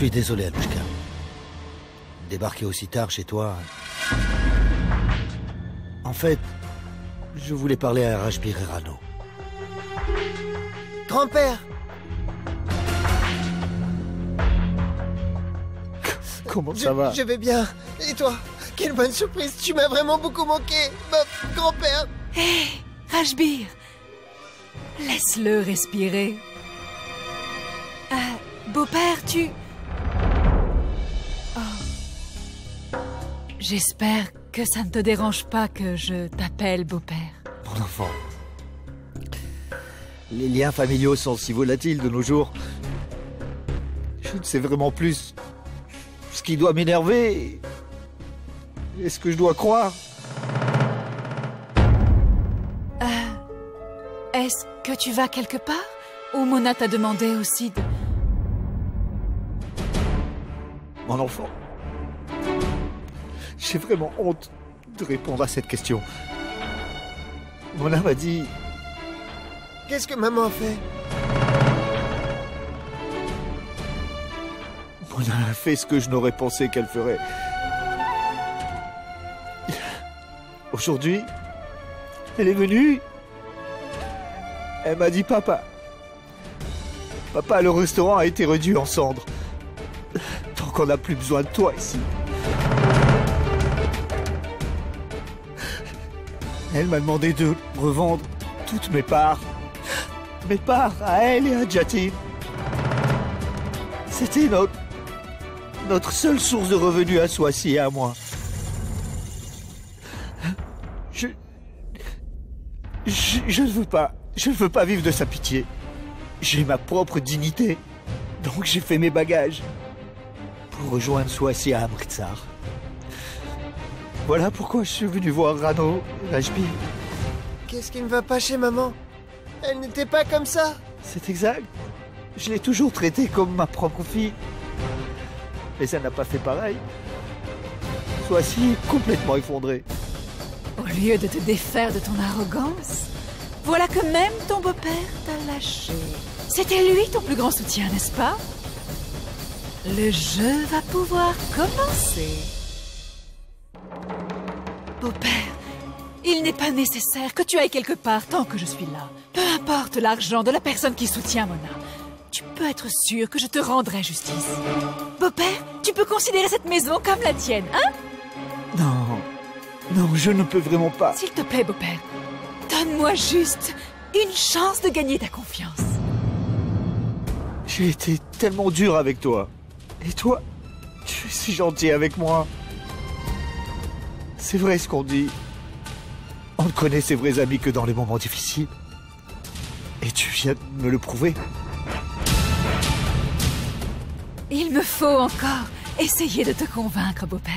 suis désolé, Anushka. Débarquer aussi tard chez toi... En fait, je voulais parler à Rajbir et Rano. Grand-père! Comment ça va? Je vais bien. Et toi? Quelle bonne surprise. Tu m'as vraiment beaucoup manqué, grand-père. Hé, Rajbir, laisse-le respirer. Beau-père, tu... Oh. J'espère que ça ne te dérange pas que je t'appelle beau-père. Mon enfant. Les liens familiaux sont si volatiles de nos jours. Je ne sais vraiment plus ce qui doit m'énerver et ce que je dois croire. Est-ce que tu vas quelque part? Ou Mona t'a demandé aussi de... Mon enfant, j'ai vraiment honte de répondre à cette question. Mona m'a dit... Qu'est-ce que maman a fait? Mona a fait ce que je n'aurais pensé qu'elle ferait. Aujourd'hui, elle est venue. Elle m'a dit, papa, le restaurant a été réduit en cendres. Tant qu'on n'a plus besoin de toi ici. Elle m'a demandé de revendre toutes mes parts. Mes parts à elle et à Jatin. C'était notre seule source de revenus à Swassi et à moi. Je ne veux pas. Je ne veux pas vivre de sa pitié. J'ai ma propre dignité. Donc j'ai fait mes bagages pour rejoindre Swassi à Amritsar. Voilà pourquoi je suis venu voir Rano et Rajbir. Qu'est-ce qui ne va pas chez maman? Elle n'était pas comme ça. C'est exact. Je l'ai toujours traitée comme ma propre fille. Mais elle n'a pas fait pareil. Swassi est complètement effondrée. Au lieu de te défaire de ton arrogance, voilà que même ton beau-père t'a lâché. C'était lui ton plus grand soutien, n'est-ce pas? Le jeu va pouvoir commencer. Beau-père, il n'est pas nécessaire que tu ailles quelque part tant que je suis là. Peu importe l'argent de la personne qui soutient Mona. Tu peux être sûr que je te rendrai justice. Beau-père, tu peux considérer cette maison comme la tienne, hein? Non, je ne peux vraiment pas. S'il te plaît, beau-père, donne-moi juste une chance de gagner ta confiance. J'ai été tellement dur avec toi. Et toi, tu es si gentil avec moi. C'est vrai ce qu'on dit. On ne connaît ses vrais amis que dans les moments difficiles. Et tu viens de me le prouver. Il me faut encore essayer de te convaincre, beau-père.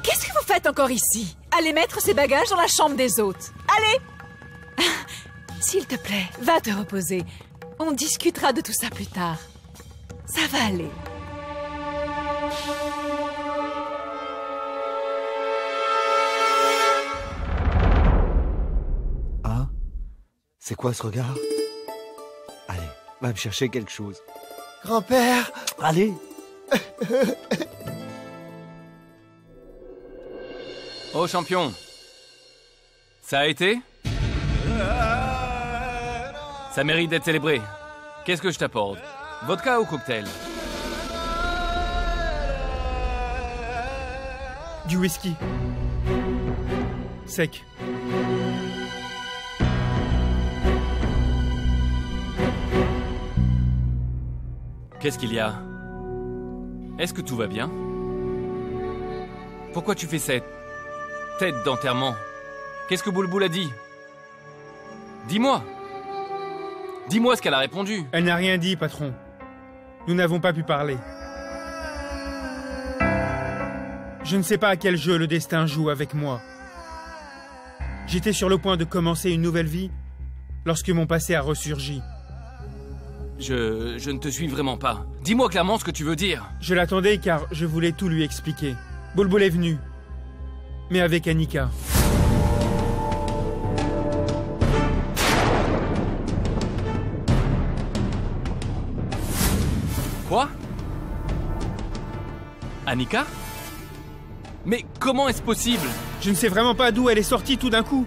Qu'est-ce que vous faites encore ici? Allez mettre ces bagages dans la chambre des hôtes. Allez! S'il te plaît, va te reposer. On discutera de tout ça plus tard. Ça va aller. Hein? C'est quoi ce regard? Allez, va me chercher quelque chose. Grand-père! Allez! Oh champion, ça a été? Ça mérite d'être célébré. Qu'est-ce que je t'apporte? Vodka ou cocktail? Du whisky. Sec. Qu'est-ce qu'il y a? Est-ce que tout va bien? Pourquoi tu fais cette tête d'enterrement? Qu'est-ce que Boulboul a dit? Dis-moi! Dis-moi ce qu'elle a répondu. Elle n'a rien dit, patron. Nous n'avons pas pu parler. Je ne sais pas à quel jeu le destin joue avec moi. J'étais sur le point de commencer une nouvelle vie lorsque mon passé a ressurgi. Je ne te suis vraiment pas. Dis-moi clairement ce que tu veux dire. Je l'attendais car je voulais tout lui expliquer. Boulboul est venu, mais avec Annika. Annika? Mais comment est-ce possible? Je ne sais vraiment pas d'où elle est sortie tout d'un coup.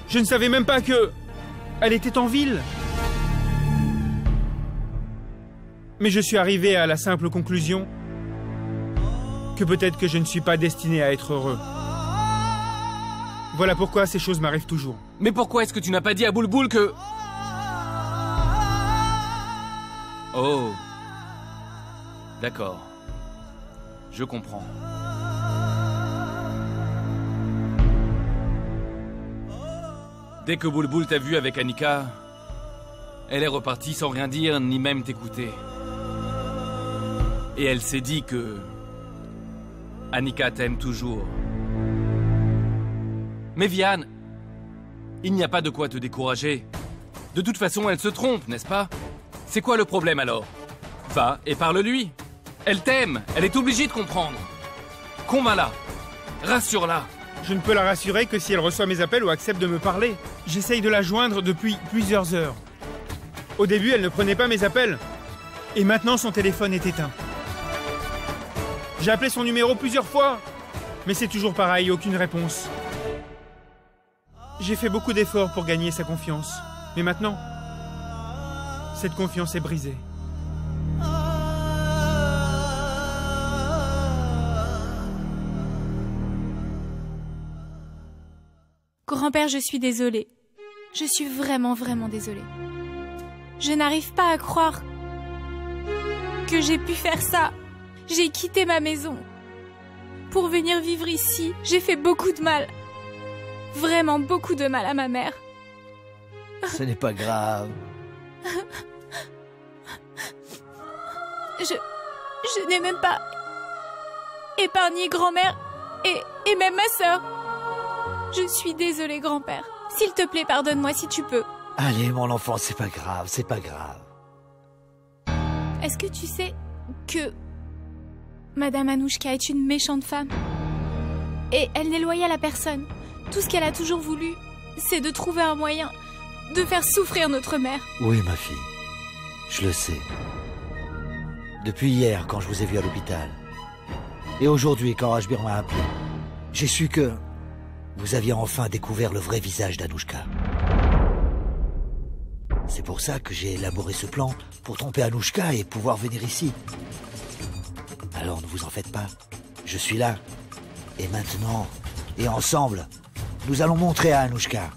Je ne savais même pas que... elle était en ville. Mais je suis arrivé à la simple conclusion que peut-être que je ne suis pas destiné à être heureux. Voilà pourquoi ces choses m'arrivent toujours. Mais pourquoi est-ce que tu n'as pas dit à Boulboul que... Oh. D'accord. Je comprends. Dès que Boulboul t'a vu avec Annika, elle est repartie sans rien dire ni même t'écouter. Et elle s'est dit que... Annika t'aime toujours. Mais Vianne, il n'y a pas de quoi te décourager. De toute façon, elle se trompe, n'est-ce pas? C'est quoi le problème alors? Va et parle-lui. Elle t'aime, elle est obligée de comprendre. Convainc-la, rassure-la. Je ne peux la rassurer que si elle reçoit mes appels ou accepte de me parler. J'essaye de la joindre depuis plusieurs heures. Au début, elle ne prenait pas mes appels. Et maintenant, son téléphone est éteint. J'ai appelé son numéro plusieurs fois. Mais c'est toujours pareil, aucune réponse. J'ai fait beaucoup d'efforts pour gagner sa confiance. Mais maintenant, cette confiance est brisée. Grand-père, je suis désolée. Je suis vraiment, vraiment désolée. Je n'arrive pas à croire que j'ai pu faire ça. J'ai quitté ma maison pour venir vivre ici. J'ai fait beaucoup de mal. Vraiment beaucoup de mal à ma mère. Ce n'est pas grave. Je n'ai même pas épargné grand-mère et même ma sœur. Je suis désolée, grand-père. S'il te plaît, pardonne-moi si tu peux. Allez, mon enfant, c'est pas grave, c'est pas grave. Est-ce que tu sais que Madame Anouchka est une méchante femme? Et elle n'est loyale à personne. Tout ce qu'elle a toujours voulu, c'est de trouver un moyen de faire souffrir notre mère. Oui, ma fille, je le sais. Depuis hier, quand je vous ai vu à l'hôpital, et aujourd'hui, quand Rajbir m'a appelé, j'ai su que vous aviez enfin découvert le vrai visage d'Anouchka. C'est pour ça que j'ai élaboré ce plan, pour tromper Anouchka et pouvoir venir ici. Alors ne vous en faites pas, je suis là. Et maintenant, et ensemble, nous allons montrer à Anouchka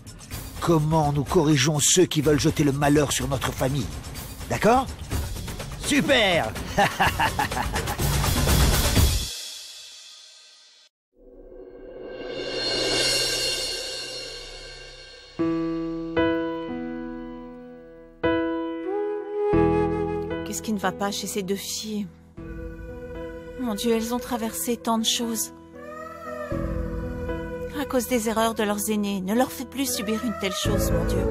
comment nous corrigeons ceux qui veulent jeter le malheur sur notre famille. D'accord? Super! Qu'est-ce qui ne va pas chez ces deux filles? Mon Dieu, elles ont traversé tant de choses. À cause des erreurs de leurs aînés, ne leur fais plus subir une telle chose, mon Dieu.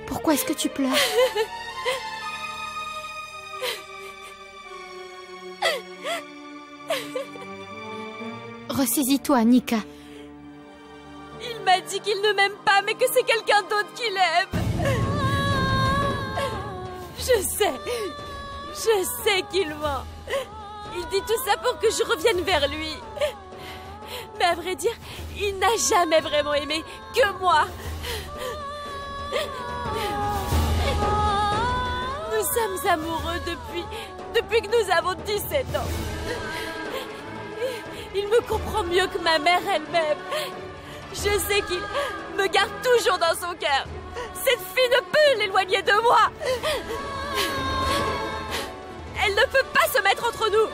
Pourquoi est-ce que tu pleures? Ressaisis-toi, Annika. Il m'a dit qu'il ne m'aime pas, mais que c'est quelqu'un d'autre qui l'aime. Je sais qu'il ment. Il dit tout ça pour que je revienne vers lui. Mais à vrai dire, il n'a jamais vraiment aimé que moi. Nous sommes amoureux depuis que nous avons 17 ans. Il me comprend mieux que ma mère elle-même. Je sais qu'il me garde toujours dans son cœur. Cette fille ne peut l'éloigner de moi. Elle ne peut pas se mettre entre nous.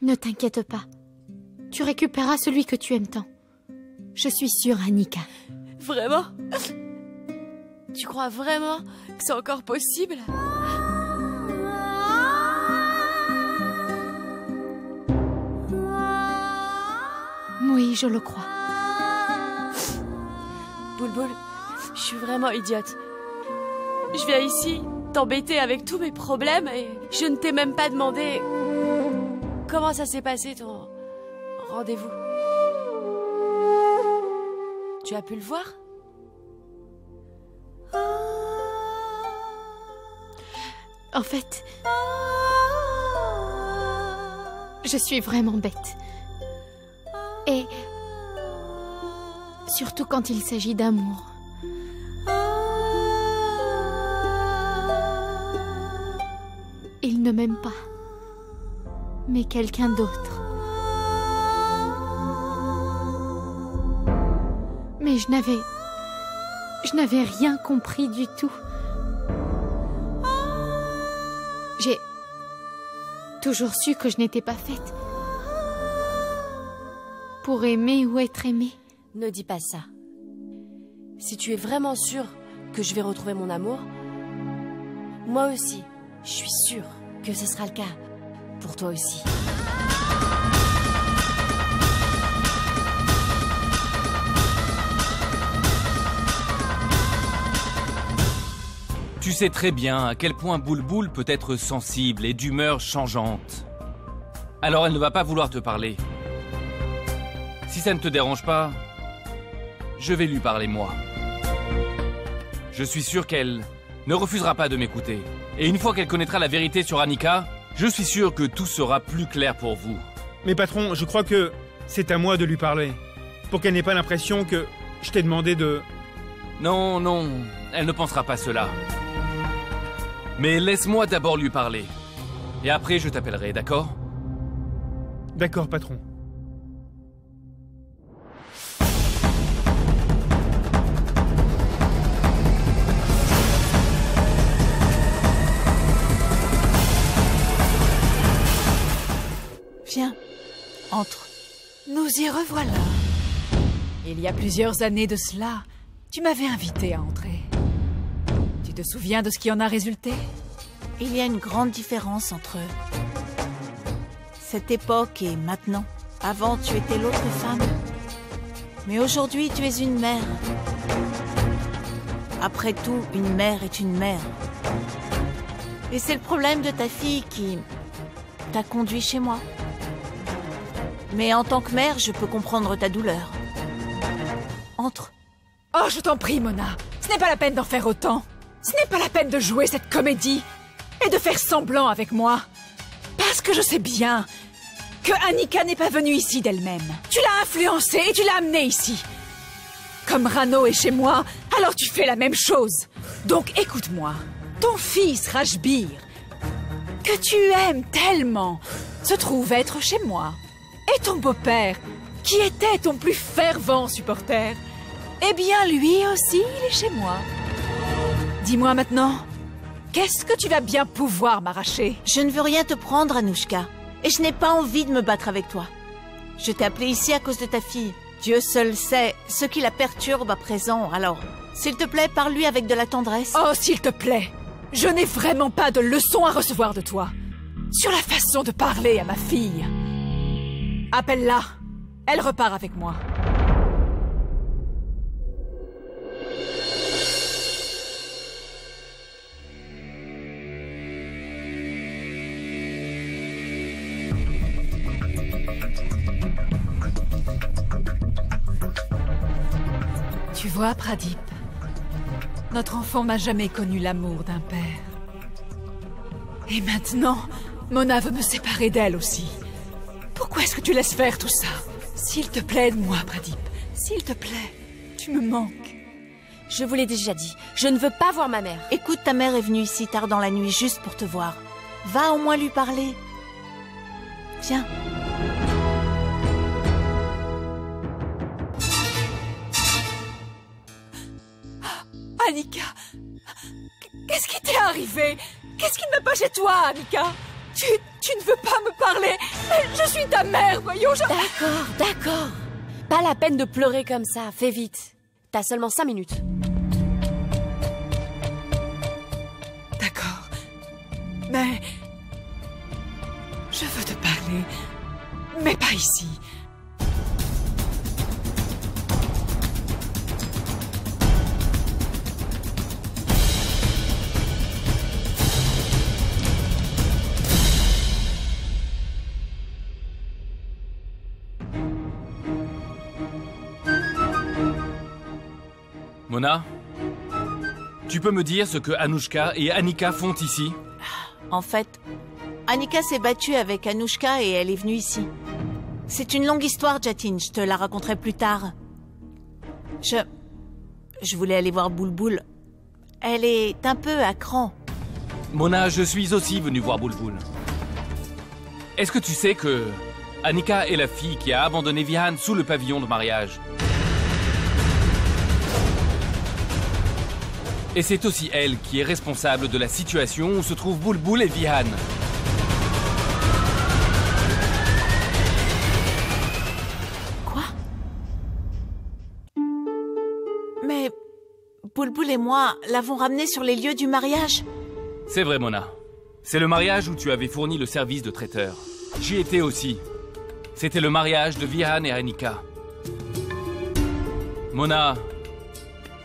Ne t'inquiète pas. Tu récupéreras celui que tu aimes tant. Je suis sûre, Annika. Vraiment? Tu crois vraiment que c'est encore possible? Oui. Oui, je le crois. Boulboul, je suis vraiment idiote. Je viens ici t'embêter avec tous mes problèmes et je ne t'ai même pas demandé comment ça s'est passé ton rendez-vous. Tu as pu le voir? En fait, je suis vraiment bête. Et surtout quand il s'agit d'amour. Il ne m'aime pas, mais quelqu'un d'autre. Mais je n'avais rien compris du tout. J'ai toujours su que je n'étais pas faite pour aimer ou être aimée. Ne dis pas ça. Si tu es vraiment sûre que je vais retrouver mon amour, moi aussi, je suis sûre que ce sera le cas pour toi aussi. Tu sais très bien à quel point Boulboul peut être sensible et d'humeur changeante. Alors elle ne va pas vouloir te parler. Si ça ne te dérange pas, je vais lui parler moi. Je suis sûr qu'elle ne refusera pas de m'écouter. Et une fois qu'elle connaîtra la vérité sur Annika, je suis sûr que tout sera plus clair pour vous. Mais patron, je crois que c'est à moi de lui parler. Pour qu'elle n'ait pas l'impression que je t'ai demandé de... Non, non, elle ne pensera pas cela. Mais laisse-moi d'abord lui parler. Et après, je t'appellerai, d'accord? D'accord, patron. Viens, entre. Nous y revoilà. Il y a plusieurs années de cela, tu m'avais invité à entrer. Tu te souviens de ce qui en a résulté? Il y a une grande différence entre cette époque et maintenant. Avant, tu étais l'autre femme. Mais aujourd'hui, tu es une mère. Après tout, une mère est une mère. Et c'est le problème de ta fille qui t'a conduit chez moi. Mais en tant que mère, je peux comprendre ta douleur. Entre. Oh, je t'en prie, Mona. Ce n'est pas la peine d'en faire autant. Ce n'est pas la peine de jouer cette comédie et de faire semblant avec moi. Parce que je sais bien que Annika n'est pas venue ici d'elle-même. Tu l'as influencée et tu l'as amenée ici. Comme Rano est chez moi, alors tu fais la même chose. Donc écoute-moi. Ton fils, Rajbir, que tu aimes tellement, se trouve être chez moi. Et ton beau-père, qui était ton plus fervent supporter, eh bien lui aussi, il est chez moi. Dis-moi maintenant, qu'est-ce que tu vas bien pouvoir m'arracher? Je ne veux rien te prendre, Anouchka. Et je n'ai pas envie de me battre avec toi. Je t'ai appelé ici à cause de ta fille. Dieu seul sait ce qui la perturbe à présent. Alors, s'il te plaît, parle-lui avec de la tendresse. Oh, s'il te plaît, je n'ai vraiment pas de leçon à recevoir de toi. Sur la façon de parler à ma fille. Appelle-la. Elle repart avec moi. Tu vois, Pradip, notre enfant n'a jamais connu l'amour d'un père. Et maintenant, Mona veut me séparer d'elle aussi. Pourquoi est-ce que tu laisses faire tout ça? S'il te plaît, aide-moi, Pradip. S'il te plaît, tu me manques. Je vous l'ai déjà dit, je ne veux pas voir ma mère. Écoute, ta mère est venue ici tard dans la nuit juste pour te voir. Va au moins lui parler. Viens. Annika, qu'est-ce qui t'est arrivé? Qu'est-ce qui ne va pas chez toi, Annika? Tu ne veux pas me parler? Je suis ta mère, voyons, D'accord. Pas la peine de pleurer comme ça, fais vite. T'as seulement 5 minutes. D'accord. Mais... je veux te parler. Mais pas ici. Mona, tu peux me dire ce que Anouchka et Annika font ici? En fait, Annika s'est battue avec Anouchka et elle est venue ici. C'est une longue histoire, Jatin, je te la raconterai plus tard. Je voulais aller voir Boulboul. Elle est un peu à cran. Mona, je suis aussi venu voir Boulboul. Est-ce que tu sais que Annika est la fille qui a abandonné Vihan sous le pavillon de mariage? Et c'est aussi elle qui est responsable de la situation où se trouvent Boulboul et Vihan. Quoi? Mais Boulboul et moi l'avons ramenée sur les lieux du mariage. C'est vrai, Mona. C'est le mariage où tu avais fourni le service de traiteur. J'y étais aussi. C'était le mariage de Vihan et Annika. Mona,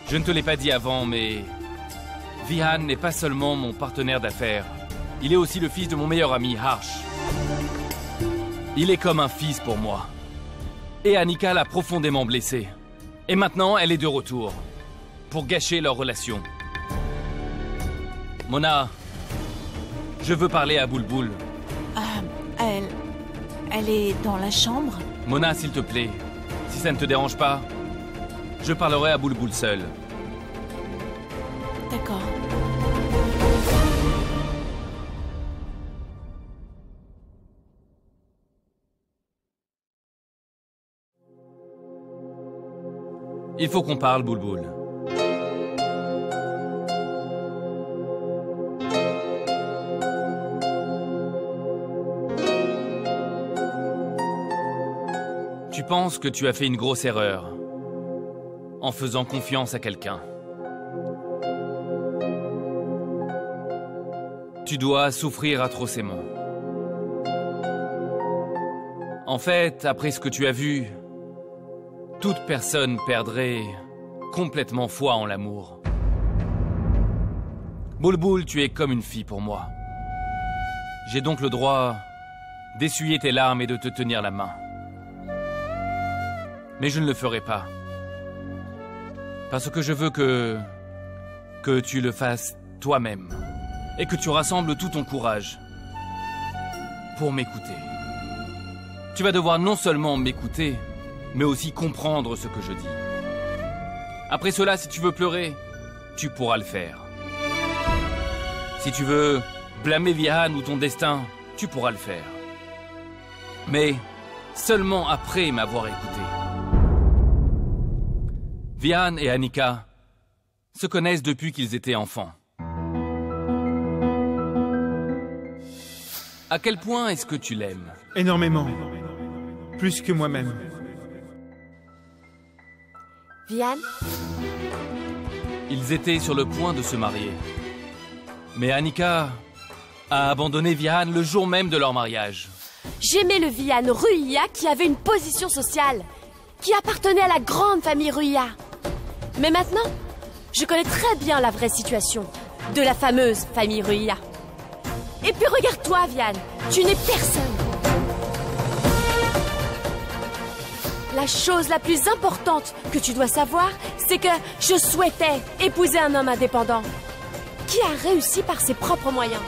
je ne te l'ai pas dit avant, mais Vihan n'est pas seulement mon partenaire d'affaires. Il est aussi le fils de mon meilleur ami, Harsh. Il est comme un fils pour moi. Et Annika l'a profondément blessé. Et maintenant, elle est de retour. Pour gâcher leur relation. Mona, je veux parler à Boulboul. Elle est dans la chambre? Mona, s'il te plaît, si ça ne te dérange pas, je parlerai à Boulboul seul. D'accord. Il faut qu'on parle, Boulboul. Tu penses que tu as fait une grosse erreur en faisant confiance à quelqu'un. Tu dois souffrir atrocement. En fait, après ce que tu as vu, toute personne perdrait complètement foi en l'amour. Boulboul, tu es comme une fille pour moi. J'ai donc le droit d'essuyer tes larmes et de te tenir la main. Mais je ne le ferai pas. Parce que je veux que tu le fasses toi-même. Et que tu rassembles tout ton courage pour m'écouter. Tu vas devoir non seulement m'écouter, mais aussi comprendre ce que je dis. Après cela, si tu veux pleurer, tu pourras le faire. Si tu veux blâmer Vihan ou ton destin, tu pourras le faire. Mais seulement après m'avoir écouté. Vihan et Annika se connaissent depuis qu'ils étaient enfants. À quel point est-ce que tu l'aimes? Énormément. Plus que moi-même. Vihan? Ils étaient sur le point de se marier. Mais Annika a abandonné Vihan le jour même de leur mariage. J'aimais le Vihan Ruia qui avait une position sociale, qui appartenait à la grande famille Ruia. Mais maintenant, je connais très bien la vraie situation de la fameuse famille Ruia. Et puis regarde-toi, Vihan, tu n'es personne. La chose la plus importante que tu dois savoir, c'est que je souhaitais épouser un homme indépendant qui a réussi par ses propres moyens.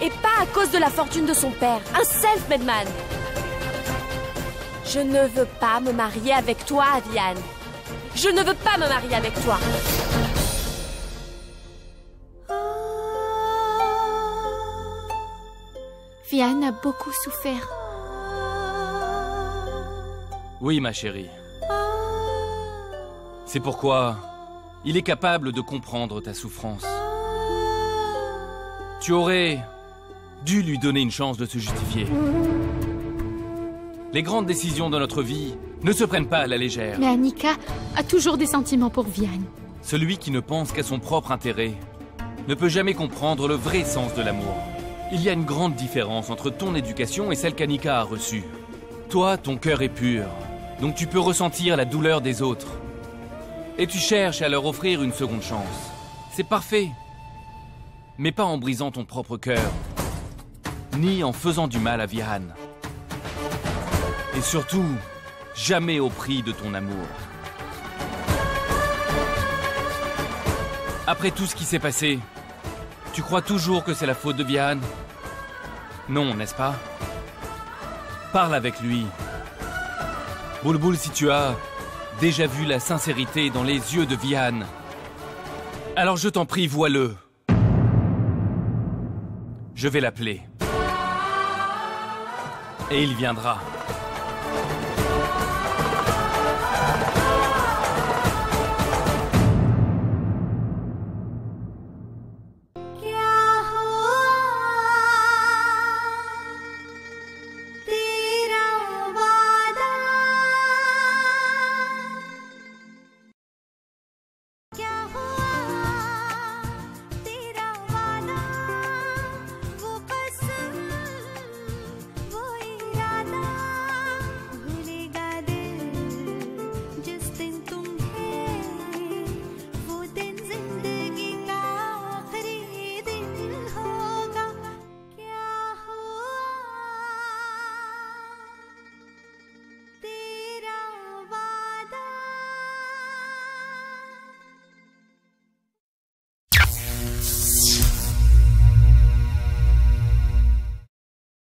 Et pas à cause de la fortune de son père, un self-made man. Je ne veux pas me marier avec toi, Vihan. Je ne veux pas me marier avec toi. Vihan a beaucoup souffert. Oui, ma chérie. C'est pourquoi il est capable de comprendre ta souffrance. Tu aurais dû lui donner une chance de se justifier. Les grandes décisions de notre vie ne se prennent pas à la légère. Mais Annika a toujours des sentiments pour Vihan. Celui qui ne pense qu'à son propre intérêt ne peut jamais comprendre le vrai sens de l'amour. Il y a une grande différence entre ton éducation et celle qu'Annika a reçue. Toi, ton cœur est pur, donc tu peux ressentir la douleur des autres. Et tu cherches à leur offrir une seconde chance. C'est parfait. Mais pas en brisant ton propre cœur, ni en faisant du mal à Vihan. Et surtout, jamais au prix de ton amour. Après tout ce qui s'est passé, tu crois toujours que c'est la faute de Vihan? Non, n'est-ce pas? Parle avec lui. Boulboul, si tu as déjà vu la sincérité dans les yeux de Vihan, alors je t'en prie, vois-le. Je vais l'appeler. Et il viendra.